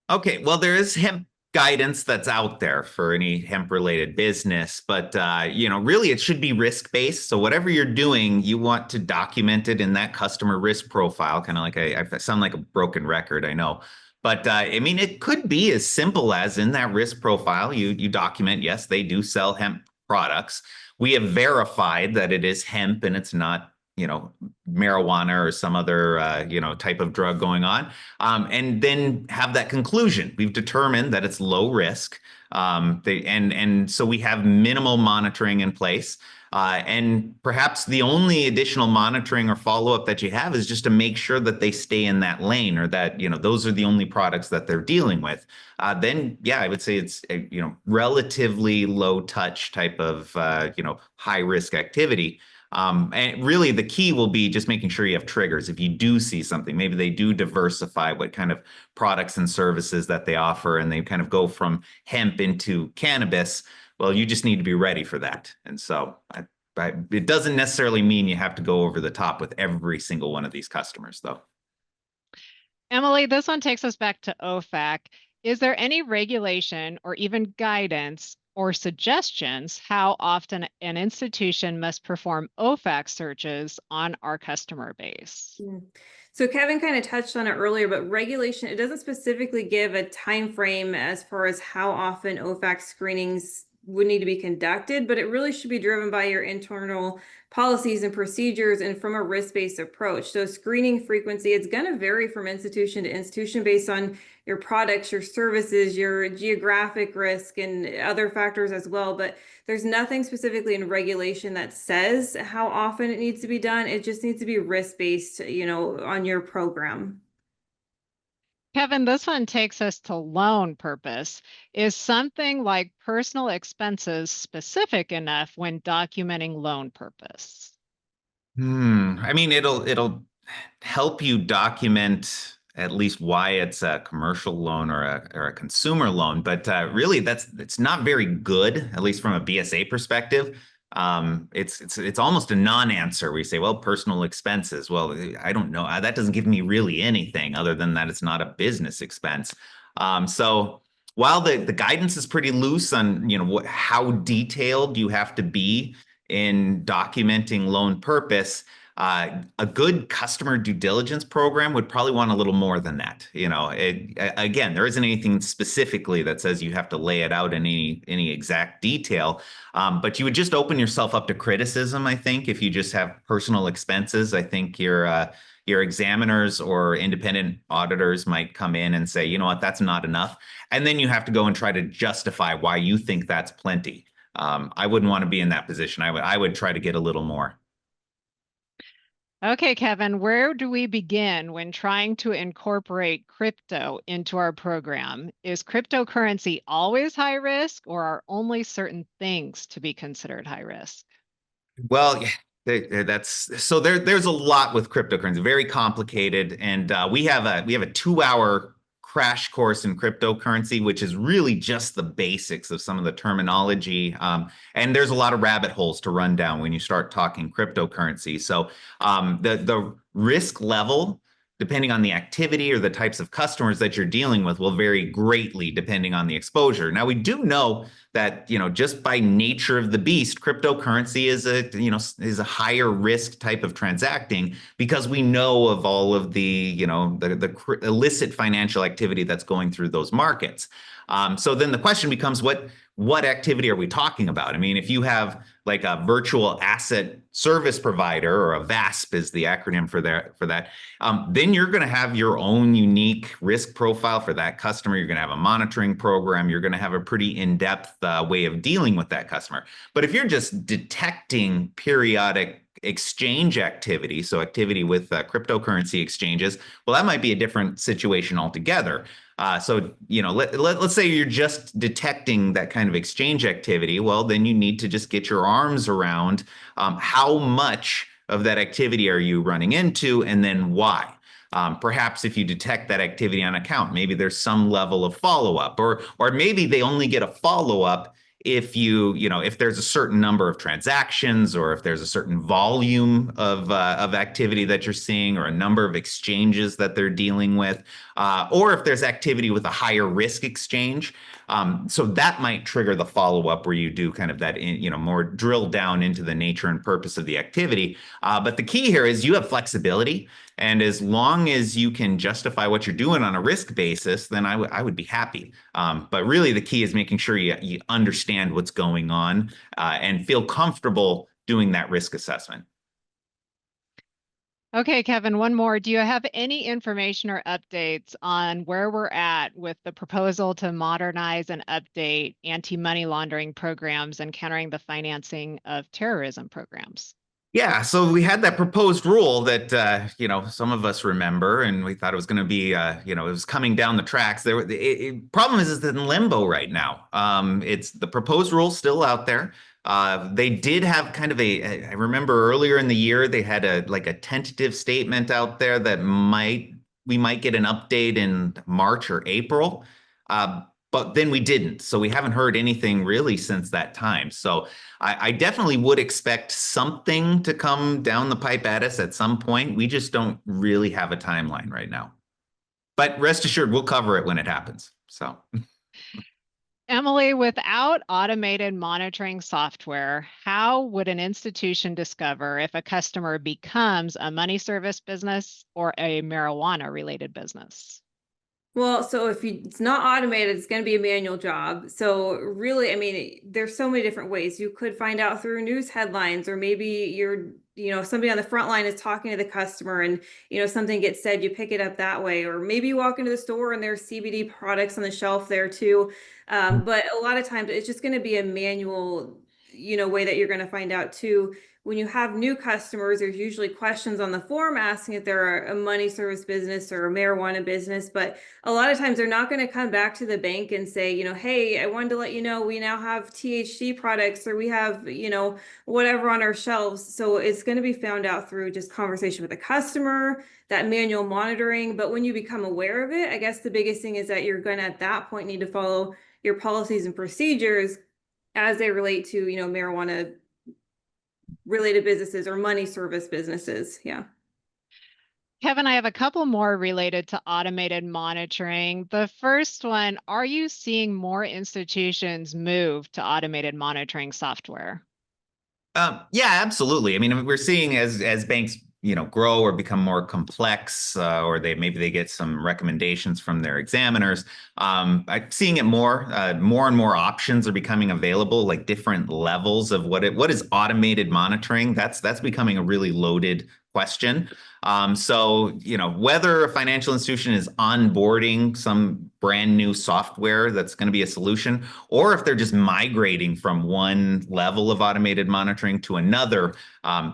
Okay, well, there is hemp guidance that's out there for any hemp-related business, but really it should be risk-based. So whatever you're doing, you want to document it in that customer risk profile. Kind of like I sound like a broken record, I know. But I mean, it could be as simple as in that risk profile, you document, yes, they do sell hemp products. We have verified that it is hemp and it's not, marijuana or some other, type of drug going on. And then have that conclusion. We've determined that it's low risk. And so we have minimal monitoring in place. And perhaps the only additional monitoring or follow-up that you have is just to make sure that they stay in that lane, or that, those are the only products that they're dealing with. Then, yeah, I would say it's a, relatively low touch type of, high risk activity. And really the key will be just making sure you have triggers. If you do see something, maybe they do diversify what kind of products and services that they offer, and they kind of go from hemp into cannabis. Well, you just need to be ready for that. And so it doesn't necessarily mean you have to go over the top with every single one of these customers, though. Emily, this one takes us back to OFAC. Is there any regulation or even guidance or suggestions how often an institution must perform OFAC searches on our customer base? So Kevin kind of touched on it earlier, but regulation, it doesn't specifically give a time frame as far as how often OFAC screenings would need to be conducted, but it really should be driven by your internal policies and procedures and from a risk-based approach. So screening frequency, it's going to vary from institution to institution based on your products, your services, your geographic risk, and other factors as well. But there's nothing specifically in regulation that says how often it needs to be done. It just needs to be risk-based, on your program. Kevin, this one takes us to loan purpose. Is something like personal expenses specific enough when documenting loan purpose? I mean, it'll help you document at least why it's a commercial loan or a consumer loan, but really it's not very good, at least from a BSA perspective. It's almost a non-answer where you say, well, personal expenses. Well, I don't know. That doesn't give me really anything other than that it's not a business expense. So while the guidance is pretty loose on, how detailed you have to be in documenting loan purpose, a good customer due diligence program would probably want a little more than that. Again, there isn't anything specifically that says you have to lay it out in any exact detail, but you would just open yourself up to criticism, I think, if you just have personal expenses. I think your examiners or independent auditors might come in and say, you know what, that's not enough. And then you have to go and try to justify why you think that's plenty. I wouldn't want to be in that position. I would try to get a little more. Okay, Kevin, where do we begin when trying to incorporate crypto into our program? Is cryptocurrency always high risk, or are only certain things to be considered high risk? Well, there's a lot with cryptocurrency, very complicated, and we have a 2-hour crash course in cryptocurrency, which is really just the basics of some of the terminology. And there's a lot of rabbit holes to run down when you start talking cryptocurrency. So the risk level, depending on the activity or the types of customers that you're dealing with, will vary greatly depending on the exposure. Now, we do know that, just by nature of the beast, cryptocurrency is a higher risk type of transacting, because we know of all of the, the illicit financial activity that's going through those markets. So then the question becomes, what activity are we talking about? I mean, if you have like a virtual asset service provider, or a VASP is the acronym for that, then you're going to have your own unique risk profile for that customer. You're going to have a monitoring program. You're going to have a pretty in-depth way of dealing with that customer. But if you're just detecting periodic exchange activity, so activity with cryptocurrency exchanges, well, that might be a different situation altogether. So, let's say you're just detecting that kind of exchange activity. Well, then you need to just get your arms around how much of that activity are you running into, and then why. Perhaps if you detect that activity on account, maybe there's some level of follow-up, or maybe they only get a follow-up if there's a certain number of transactions, or if there's a certain volume of activity that you're seeing, or a number of exchanges that they're dealing with, or if there's activity with a higher risk exchange. So that might trigger the follow-up where you do kind of that, more drill down into the nature and purpose of the activity. But the key here is you have flexibility. And as long as you can justify what you're doing on a risk basis, then I would be happy. But really the key is making sure you understand what's going on and feel comfortable doing that risk assessment. Okay, Kevin, one more. Do you have any information or updates on where we're at with the proposal to modernize and update anti-money laundering programs and countering the financing of terrorism programs? Yeah, so we had that proposed rule that some of us remember, and we thought it was going to be it was coming down the tracks. Problem is it's in limbo right now. It's the proposed rule still out there. They did have kind of I remember earlier in the year they had a tentative statement out there that we might get an update in March or April. But then we didn't. So we haven't heard anything really since that time. So I definitely would expect something to come down the pipe at us at some point. We just don't really have a timeline right now. But rest assured, we'll cover it when it happens. So, Emily, without automated monitoring software, how would an institution discover if a customer becomes a money service business or a marijuana-related business? Well, so if it's not automated, it's going to be a manual job. So really, I mean, there's so many different ways. You could find out through news headlines, or maybe somebody on the front line is talking to the customer and, something gets said, you pick it up that way. Or maybe you walk into the store and there's CBD products on the shelf there too. But a lot of times it's just going to be a manual, way that you're going to find out too. When you have new customers, there's usually questions on the form asking if they're a money service business or a marijuana business. But a lot of times they're not going to come back to the bank and say, hey, I wanted to let you know we now have THC products, or we have, whatever on our shelves. So it's going to be found out through just conversation with the customer, that manual monitoring. But when you become aware of it, I guess the biggest thing is that you're going to, at that point, need to follow your policies and procedures as they relate to, marijuana related businesses or money service businesses. Yeah. Kevin, I have a couple more related to automated monitoring. The first one, are you seeing more institutions move to automated monitoring software? Yeah, absolutely. I mean, we're seeing as banks grow or become more complex, or maybe they get some recommendations from their examiners. I'm seeing it more and more options are becoming available, like different levels of what is automated monitoring. That's becoming a really loaded question. So, whether a financial institution is onboarding some brand new software that's going to be a solution, or if they're just migrating from one level of automated monitoring to another,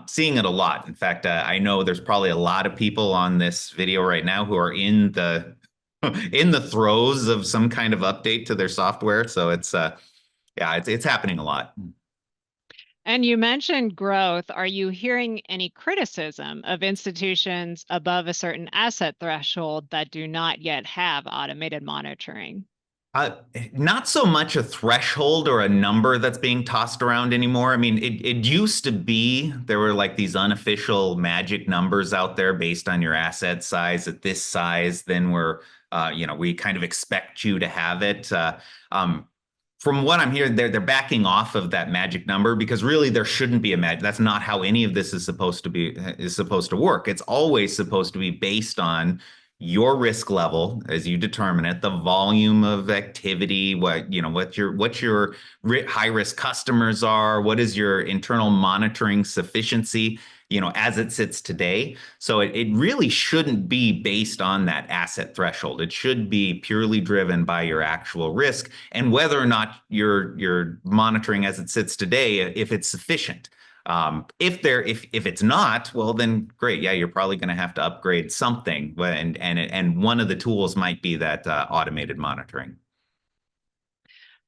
seeing it a lot. In fact, I know there's probably a lot of people on this video right now who are in the throes of some kind of update to their software. So it's happening a lot. And you mentioned growth. Are you hearing any criticism of institutions above a certain asset threshold that do not yet have automated monitoring? Not so much a threshold or a number that's being tossed around anymore. I mean, it used to be there were like these unofficial magic numbers out there based on your asset size. At this size, then we kind of expect you to have it. From what I'm hearing, they're backing off of that magic number, because really there shouldn't be a magic. That's not how any of this is supposed to work. It's always supposed to be based on your risk level as you determine it, the volume of activity, what your high risk customers are, what is your internal monitoring sufficiency, as it sits today. So it really shouldn't be based on that asset threshold. It should be purely driven by your actual risk and whether or not you're monitoring as it sits today, if it's sufficient. If it's not, well, then great. Yeah, you're probably going to have to upgrade something. And one of the tools might be that automated monitoring.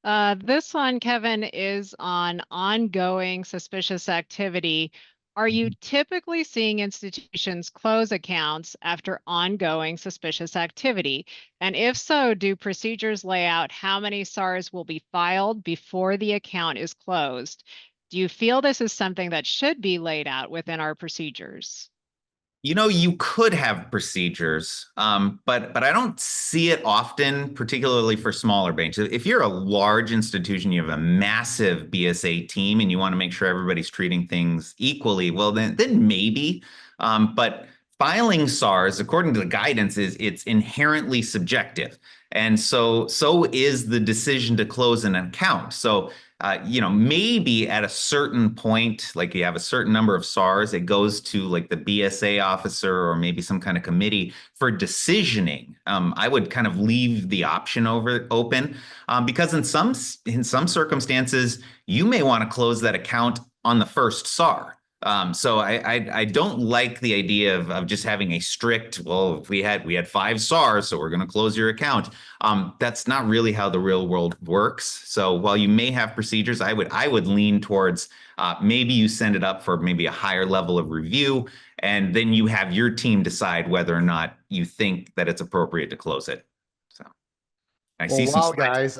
This one, Kevin, is on ongoing suspicious activity. Are you typically seeing institutions close accounts after ongoing suspicious activity? And if so, do procedures lay out how many SARs will be filed before the account is closed? Do you feel this is something that should be laid out within our procedures? You know, you could have procedures, but I don't see it often, particularly for smaller banks. If you're a large institution, you have a massive BSA team, and you want to make sure everybody's treating things equally, well, then maybe. But filing SARs, according to the guidance, it's inherently subjective, and so is the decision to close an account. So maybe at a certain point, like you have a certain number of SARs, it goes to like the BSA officer or maybe some kind of committee for decisioning. I would kind of leave the option open because in some circumstances, you may want to close that account on the first SAR. So I don't like the idea of just having a strict, well, if we had 5 SARs, so we're going to close your account. That's not really how the real world works. So while you may have procedures, I would lean towards maybe you send it up for maybe a higher level of review, and then you have your team decide whether or not you think that it's appropriate to close it. So I see some Wow, guys.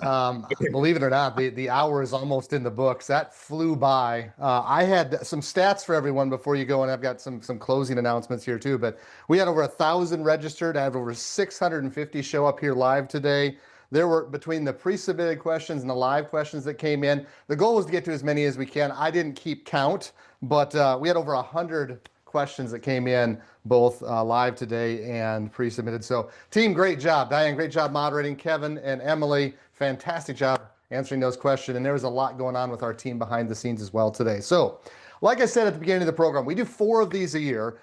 Believe it or not, the hour is almost in the books. That flew by. I had some stats for everyone before you go, and I've got some closing announcements here too. But we had over 1,000 registered. I have over 650 show up here live today. There were, between the pre-submitted questions and the live questions that came in, the goal was to get to as many as we can. I didn't keep count, but we had over 100 questions that came in both live today and pre-submitted. So team, great job. Diane, great job moderating. Kevin and Emily, fantastic job answering those questions. And there was a lot going on with our team behind the scenes as well today. So like I said at the beginning of the program, we do 4 of these a year.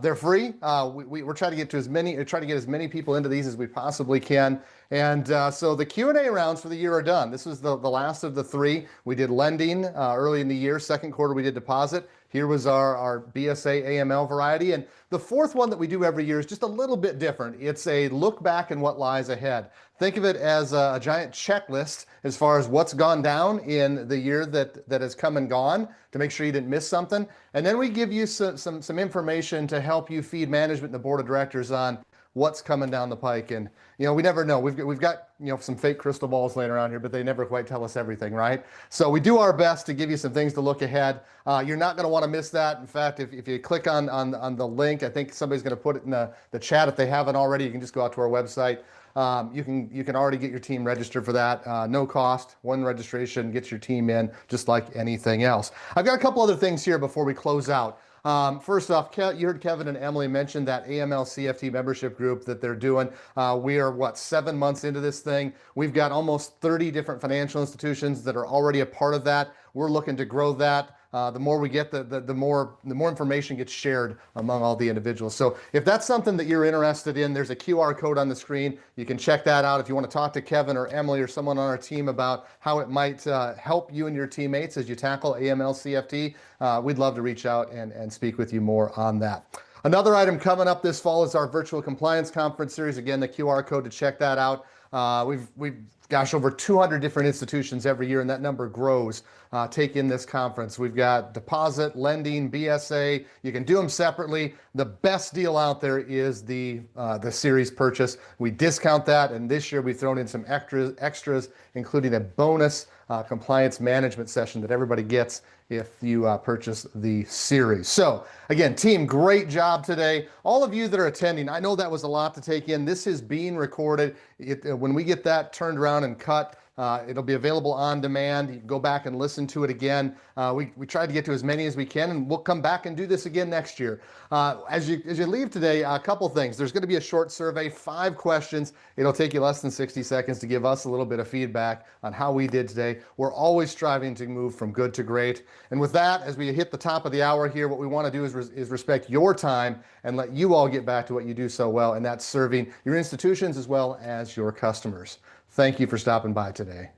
They're free. We're trying to get to as many people into these as we possibly can. And so the Q&A rounds for the year are done. This was the last of the 3. We did lending early in the year. Second quarter, we did deposit. Here was our BSA AML variety. And the 4th one that we do every year is just a little bit different. It's a look back and what lies ahead. Think of it as a giant checklist as far as what's gone down in the year that has come and gone to make sure you didn't miss something. And then we give you some information to help you feed management and the board of directors on what's coming down the pike. And we never know. We've got some fake crystal balls laying around here, but they never quite tell us everything, right? So we do our best to give you some things to look ahead. You're not going to want to miss that. In fact, if you click on the link, I think somebody's going to put it in the chat. If they haven't already, you can just go out to our website. You can already get your team registered for that. No cost. One registration gets your team in, just like anything else. I've got a couple other things here before we close out. First off, you heard Kevin and Emily mention that AML CFT membership group that they're doing. We are 7 months into this thing. We've got almost 30 different financial institutions that are already a part of that. We're looking to grow that. The more we get, the more information gets shared among all the individuals. So if that's something that you're interested in, there's a QR code on the screen. You can check that out if you want to talk to Kevin or Emily or someone on our team about how it might help you and your teammates as you tackle AML CFT. We'd love to reach out and speak with you more on that. Another item coming up this fall is our virtual compliance conference series. Again, the QR code to check that out. We've over 200 different institutions every year, and that number grows. Take in this conference. We've got deposit, lending, BSA. You can do them separately. The best deal out there is the series purchase. We discount that, and this year we've thrown in some extras, including a bonus compliance management session that everybody gets if you purchase the series. So again, team, great job today. All of you that are attending, I know that was a lot to take in. This is being recorded. When we get that turned around and cut, it'll be available on demand. You can go back and listen to it again. We tried to get to as many as we can, and we'll come back and do this again next year. As you leave today, a couple things. There's going to be a short survey, 5 questions. It'll take you less than 60 seconds to give us a little bit of feedback on how we did today. We're always striving to move from good to great. And with that, as we hit the top of the hour here, what we want to do is respect your time and let you all get back to what you do so well, and that's serving your institutions as well as your customers. Thank you for stopping by today.